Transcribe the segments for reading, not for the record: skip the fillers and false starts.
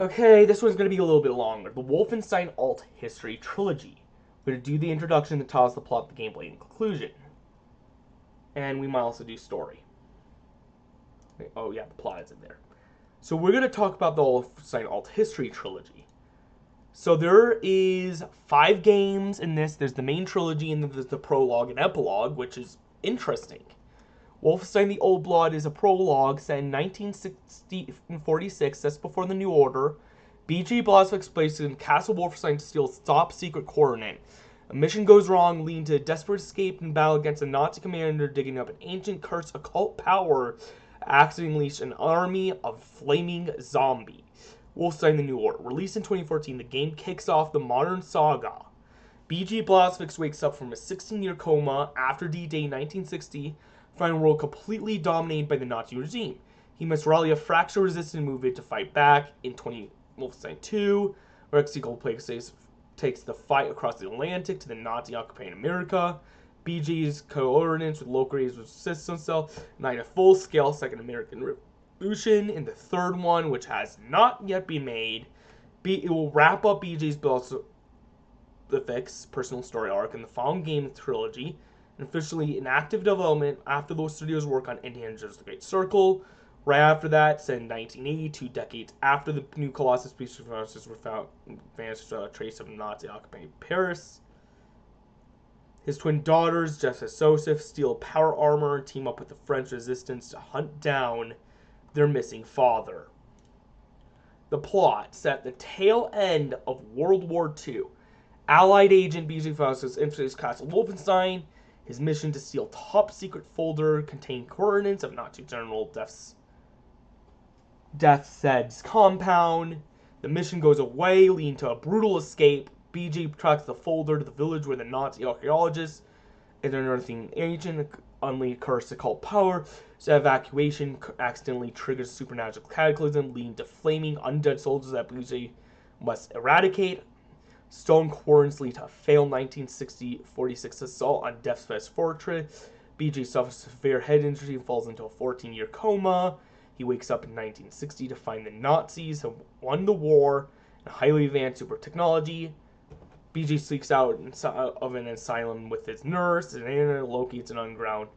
Okay, this one's going to be a little bit longer. The Wolfenstein Alt History Trilogy. We're going to do the introduction that tells the plot, the gameplay, and conclusion. And we might also do story. Oh yeah, the plot is in there. So we're going to talk about the Wolfenstein Alt History Trilogy. So there is 5 games in this. There's the main trilogy, and then there's the prologue and epilogue, which is interesting. Wolfenstein the Old Blood is a prologue set in 1946, just before the New Order. BG Blazwick's place in Castle Wolfenstein to steal top secret coordinate. A mission goes wrong, leading to a desperate escape and battle against a Nazi commander digging up an ancient cursed occult power, accidentally unleashed an army of flaming zombies. Wolfenstein the New Order. Released in 2014, the game kicks off the modern saga. BG Blazwick wakes up from a 16-year coma after D-Day 1960, finding a world completely dominated by the Nazi regime. He must rally a fractured resistant movement to fight back. In Wolfenstein 2, where Plexus takes the fight across the Atlantic to the Nazi-occupied America. BG's coordinates with local areas of resistance cell ignite a full-scale Second American Revolution. In the third one, which has not yet been made, it will wrap up BG's personal story arc in the following game of the trilogy, and officially in active development after those studios work on Indiana Jones The Great Circle. Right after that, set in 1980, 2 decades after the new Colossus pieces were found, vanished trace of Nazi-occupied Paris. His twin daughters, Jess and Joseph, steal power armor and team up with the French resistance to hunt down their missing father. The plot, set at the tail end of World War II. Allied agent BG Faustus infiltrates Castle Wolfenstein. His mission to steal top secret folder containing coordinates of Nazi General Death's compound. The mission goes away, leading to a brutal escape. BG tracks the folder to the village where the Nazi archaeologists and an unearthing agent unleash cursed occult power. So evacuation accidentally triggers supernatural cataclysm, leading to flaming undead soldiers that BG must eradicate. Stone coordinates lead to a failed 1946 assault on Death's fortress. BG suffers severe head injury and falls into a 14-year coma. He wakes up in 1960 to find the Nazis have won the war and highly advanced super technology. BG sneaks out of an asylum with his nurse, and locates an underground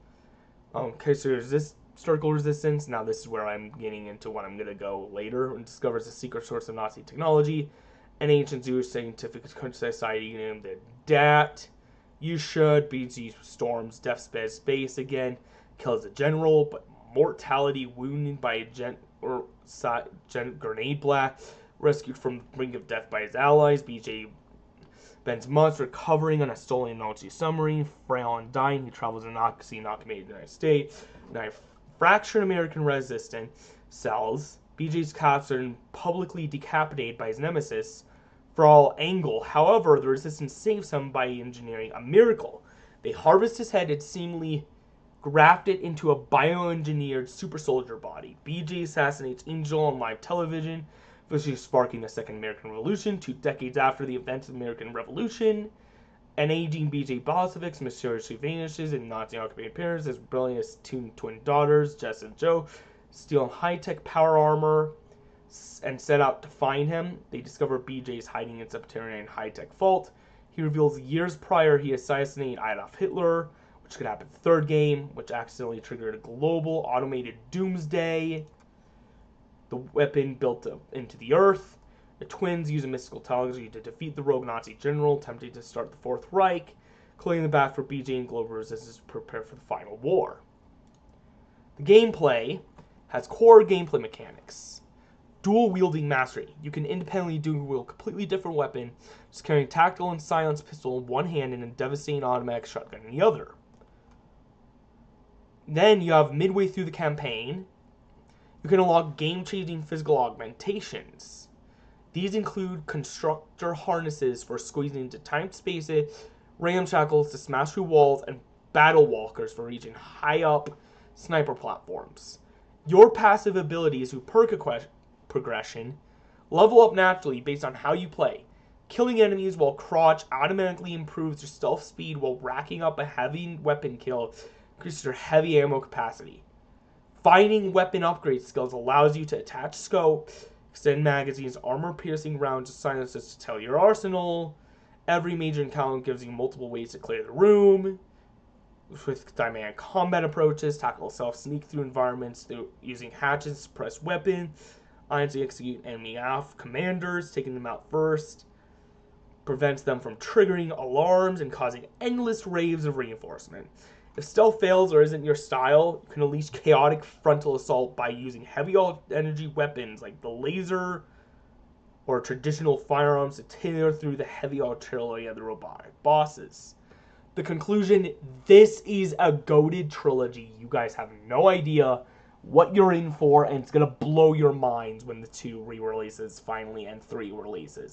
historical resistance. Now this is where I'm getting into what I'm going to go later, and discovers a secret source of Nazi technology. An ancient Jewish scientific society named the DAT. You should. BG storms Death's base again, kills the general, but mortality wounded by a grenade blast, rescued from the brink of death by his allies. BJ Ben's monster recovering on a stolen Nazi submarine, frail and dying. He travels to the United States. Now, fractured American resistance cells. BJ's captured and publicly decapitated by his nemesis, Frau Engel. However, the resistance saves him by engineering a miracle. They harvest his head and seemingly graft it into a bioengineered super soldier body. BJ assassinates Angel on live television, officially sparking the Second American Revolution 2 decades after the events of the American Revolution. An aging BJ Blazwick mysteriously vanishes in Nazi-occupied Paris. His rebellious two twin daughters, Jess and Joe, steal high-tech power armor and set out to find him. They discover BJ's hiding in subterranean high-tech vault. He reveals years prior he assassinated Adolf Hitler, which could happen in the third game, which accidentally triggered a global automated doomsday. The weapon built into the earth. The twins use a mystical technology to defeat the rogue Nazi general, attempting to start the Fourth Reich, clearing the path for BJ and global resistance to prepare for the final war. The gameplay has core gameplay mechanics. Dual wielding mastery. You can independently dual-wield a completely different weapon, just carrying a tactical and silenced pistol in one hand and a devastating automatic shotgun in the other. Then you have midway through the campaign, you can unlock game-changing physical augmentations. These include constructor harnesses for squeezing into tight spaces, ramshackles to smash through walls, and battle walkers for reaching high-up sniper platforms. Your passive abilities through progression level up naturally based on how you play. Killing enemies while crouch automatically improves your stealth speed, while racking up a heavy weapon kill increases your heavy ammo capacity. Finding weapon upgrade skills allows you to attach scope, Extend magazines, armor-piercing rounds, and silencers to tell your arsenal. Every major encounter gives you multiple ways to clear the room. With dynamic combat approaches, tackle self-sneak through environments through using hatches to suppress weapons. Irons to execute enemy off commanders, taking them out first. Prevents them from triggering alarms and causing endless waves of reinforcement. If stealth fails or isn't your style, you can unleash chaotic frontal assault by using heavy energy weapons like the laser or traditional firearms to tear through the heavy artillery of the robotic bosses. The conclusion, this is a goated trilogy. You guys have no idea what you're in for, and it's going to blow your minds when the 2 re-releases finally and 3 releases.